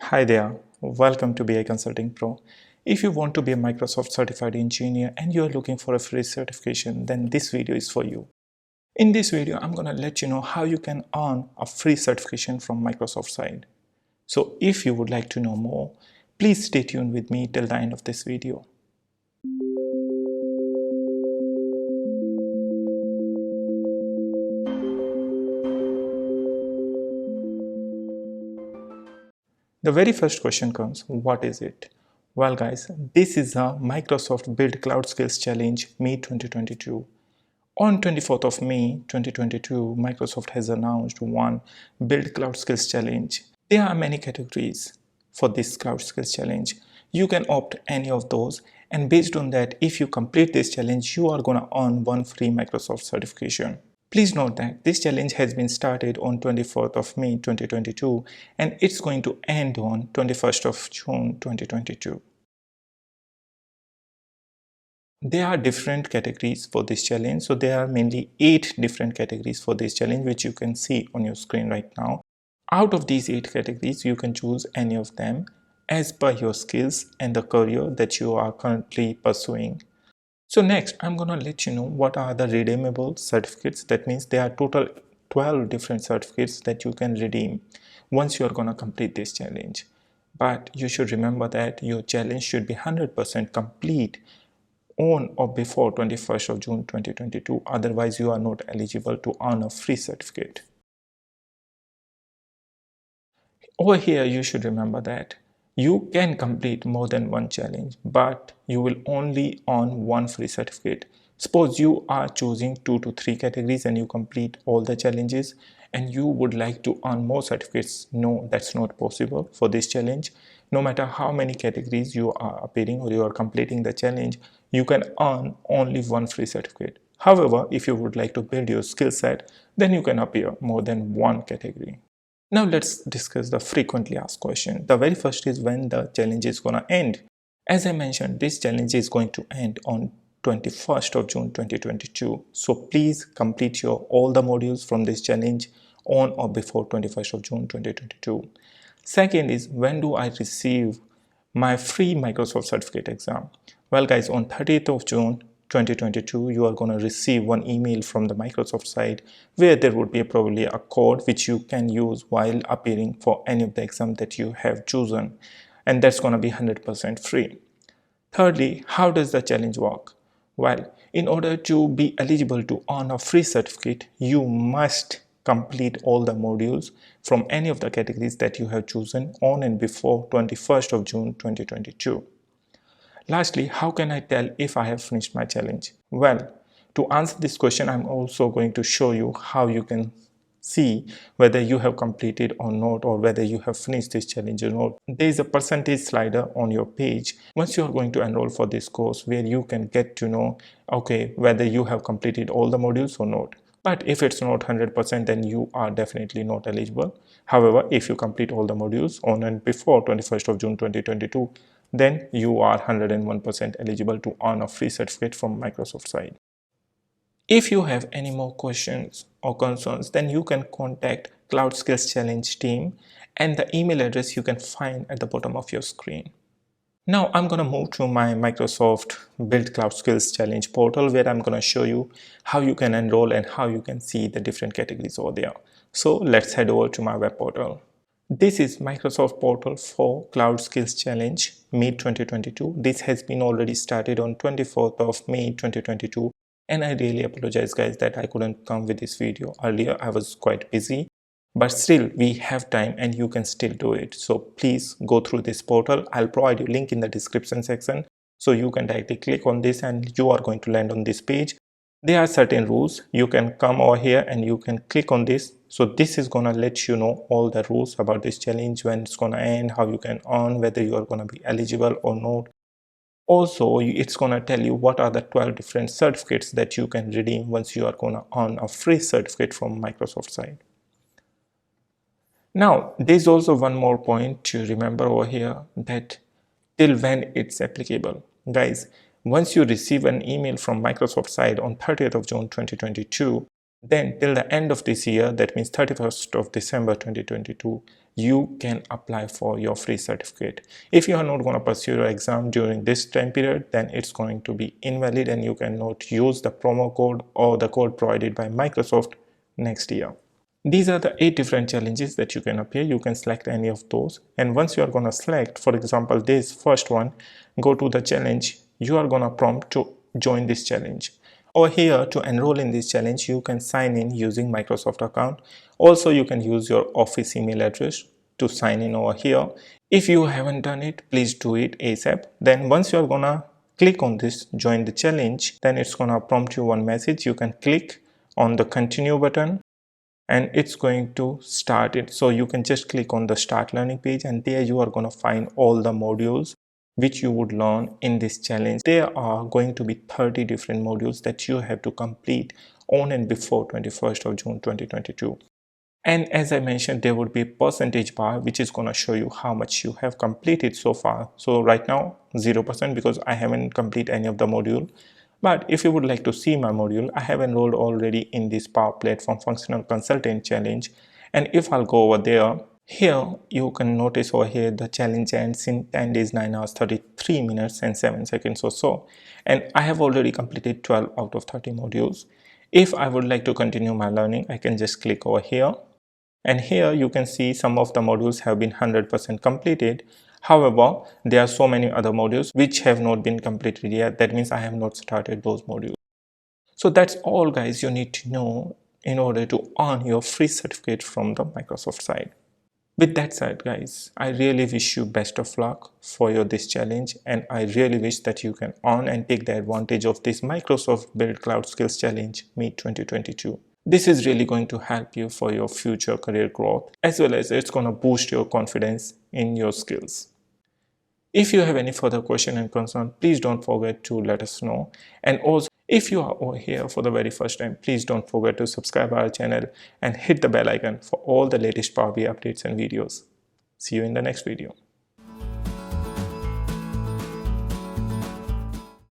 Hi there, welcome to BI Consulting Pro. If you want to be a Microsoft certified engineer and you are looking for a free certification, then this video is for you. In this video, I'm going to let you know how you can earn a free certification from Microsoft side. So if you would like to know more, please stay tuned with me till the end of this video. The very first question comes, what is it? Well guys, this is a Microsoft Build Cloud Skills Challenge May 2022. On 24th of May 2022, Microsoft has announced one Build Cloud Skills Challenge. There are many categories for this Cloud Skills Challenge. You can opt any of those, and based on that, if you complete this challenge, you are gonna earn one free Microsoft certification. Please note that this challenge has been started on 24th of May 2022 and it's going to end on 21st of June 2022. There are different categories for this challenge. So there are mainly 8 different categories for this challenge, which you can see on your screen right now. Out of these 8 categories, you can choose any of them as per your skills and the career that you are currently pursuing. So next, I'm going to let you know what are the redeemable certificates. That means there are total 12 different certificates that you can redeem once you're going to complete this challenge. But you should remember that your challenge should be 100% complete on or before 21st of June 2022. Otherwise, you are not eligible to earn a free certificate. Over here, you should remember that you can complete more than one challenge, but you will only earn one free certificate. Suppose you are choosing 2 to 3 categories and you complete all the challenges and you would like to earn more certificates. No, that's not possible for this challenge. No matter how many categories you are appearing or you are completing the challenge, you can earn only one free certificate. However, if you would like to build your skill set, then you can appear more than one category. Now let's discuss the frequently asked question. The very first is when the challenge is gonna end. As I mentioned, this challenge is going to end on 21st of June 2022. So please complete all the modules from this challenge on or before 21st of June 2022. Second is when do I receive my free Microsoft certificate exam? Well guys, on 30th of June 2022, you are going to receive one email from the Microsoft side where there would be probably a code which you can use while appearing for any of the exam that you have chosen, and that's going to be 100% free. Thirdly, how does the challenge work? Well, in order to be eligible to earn a free certificate, you must complete all the modules from any of the categories that you have chosen on and before 21st of June 2022. Lastly, how can I tell if I have finished my challenge? Well, to answer this question, I'm also going to show you how you can see whether you have completed or not, or whether you have finished this challenge or not. There is a percentage slider on your page once you are going to enroll for this course where you can get to know, okay, whether you have completed all the modules or not. But if it's not 100%, then you are definitely not eligible. However, if you complete all the modules on and before 21st of June 2022, then you are 101% eligible to earn a free certificate from Microsoft side. If you have any more questions or concerns, then you can contact Cloud Skills Challenge team, and the email address you can find at the bottom of your screen. Now I'm going to move to my Microsoft Build Cloud Skills Challenge portal where I'm going to show you how you can enroll and how you can see the different categories over there. So let's head over to my web portal. This is Microsoft portal for Cloud Skills Challenge May 2022. This has been already started on 24th of May 2022, and I really apologize guys that I couldn't come with this video earlier. I was quite busy, but still we have time and you can still do it. So please go through this portal. I'll provide you a link in the description section so you can directly click on this and you are going to land on this page. There are certain rules. You can come over here and you can click on this. So this is gonna let you know all the rules about this challenge, when it's gonna end, how you can earn, whether you are gonna be eligible or not. Also, it's gonna tell you what are the 12 different certificates that you can redeem once you are gonna earn a free certificate from Microsoft side. Now, there's also one more point to remember over here, that till when it's applicable. Guys, once you receive an email from Microsoft side on 30th of June 2022, Then till the end of this year, that means 31st of December 2022, you can apply for your free certificate. If you are not going to pursue your exam during this time period, then it's going to be invalid and you cannot use the promo code or the code provided by Microsoft next year. These are the 8 different challenges that you can appear. You can select any of those, and once you are going to select, for example, this first one, go to the challenge, you are going to prompt to join this challenge. Over here, to enroll in this challenge, you can sign in using Microsoft account. Also, you can use your office email address to sign in over here. If you haven't done it, please do it ASAP. Then once you are going to click on this join the challenge, then it's going to prompt you one message. You can click on the continue button and it's going to start it. So you can just click on the start learning page, and there you are going to find all the modules which you would learn in this challenge. There are going to be 30 different modules that you have to complete on and before 21st of June 2022. And as I mentioned, there would be a percentage bar which is going to show you how much you have completed so far. So right now 0% because I haven't completed any of the module. But if you would like to see my module, I have enrolled already in this Power Platform Functional Consultant Challenge. And if I'll go over there, here you can notice over here the challenge ends in 10 days, 9 hours, 33 minutes and 7 seconds or so. And I have already completed 12 out of 30 modules. If I would like to continue my learning, I can just click over here. And here you can see some of the modules have been 100% completed. However, there are so many other modules which have not been completed yet. That means I have not started those modules. So that's all guys you need to know in order to earn your free certificate from the Microsoft side. With that said guys, I really wish you best of luck for this challenge, and I really wish that you can earn and take the advantage of this Microsoft Build Cloud Skills Challenge Meet 2022. This is really going to help you for your future career growth, as well as it's going to boost your confidence in your skills. If you have any further question and concern, please don't forget to let us know. And also, if you are over here for the very first time, please don't forget to subscribe our channel and hit the bell icon for all the latest Power BI updates and videos. See you in the next video.